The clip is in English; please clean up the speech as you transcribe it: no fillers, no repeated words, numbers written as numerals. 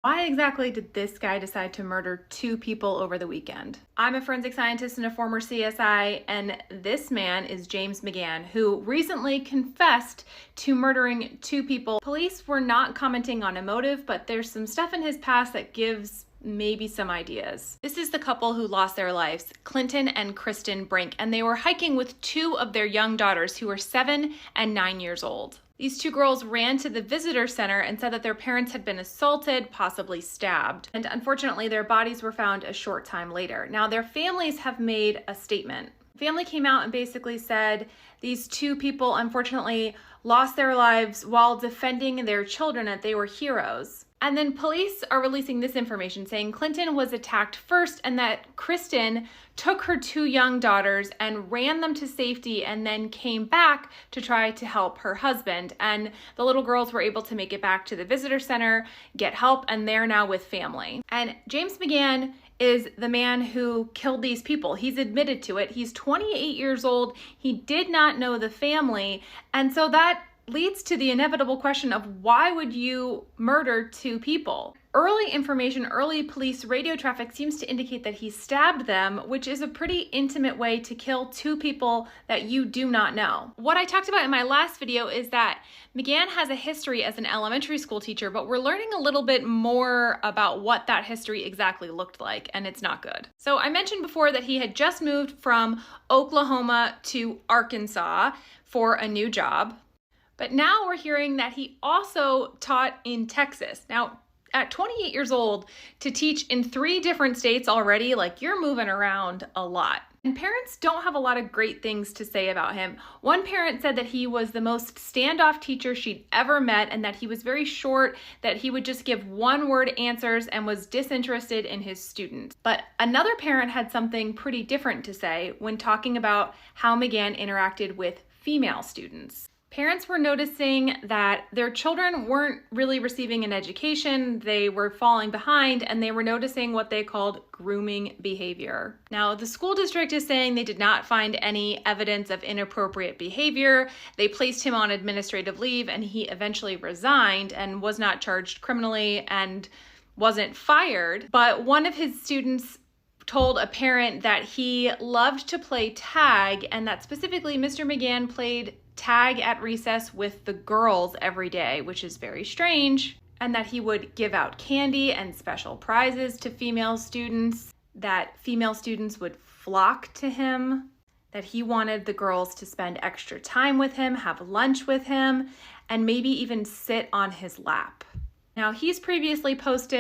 Why exactly did this guy decide to murder two people over the weekend? I'm a forensic scientist and a former CSI, and this man is James McGann, who recently confessed to murdering two people. Police were not commenting on a motive, but there's some stuff in his past that gives maybe some ideas. This is the couple who lost their lives, Clinton and Kristen Brink, and they were hiking with two of their young daughters who were 7 and 9 years old. These two girls ran to the visitor center and said that their parents had been assaulted, possibly stabbed. And unfortunately, their bodies were found a short time later. Now, their families have made a statement. The family came out and basically said these two people unfortunately lost their lives while defending their children, that they were heroes. And then police are releasing this information saying Clinton was attacked first and that Kristen took her two young daughters and ran them to safety and then came back to try to help her husband. And the little girls were able to make it back to the visitor center, get help, and they're now with family. And James McGann is the man who killed these people. He's admitted to it. He's 28 years old. He did not know the family. And so that leads to the inevitable question of why would you murder two people? Early information, early police radio traffic seems to indicate that he stabbed them, which is a pretty intimate way to kill two people that you do not know. What I talked about in my last video is that McGann has a history as an elementary school teacher, but we're learning a little bit more about what that history exactly looked like, and it's not good. So I mentioned before that he had just moved from Oklahoma to Arkansas for a new job. But now we're hearing that he also taught in Texas. Now, at 28 years old, to teach in 3 different states already, like, you're moving around a lot. And parents don't have a lot of great things to say about him. One parent said that he was the most standoff teacher she'd ever met and that he was very short, that he would just give one-word answers and was disinterested in his students. But another parent had something pretty different to say when talking about how McGann interacted with female students. Parents were noticing that their children weren't really receiving an education, they were falling behind, and they were noticing what they called grooming behavior. Now, the school district is saying they did not find any evidence of inappropriate behavior. They placed him on administrative leave, and he eventually resigned and was not charged criminally and wasn't fired. But one of his students told a parent that he loved to play tag, and that specifically Mr. McGann played tag at recess with the girls every day, which is very strange, and that he would give out candy and special prizes to female students, that female students would flock to him, that he wanted the girls to spend extra time with him, have lunch with him, and maybe even sit on his lap. Now, he's previously posted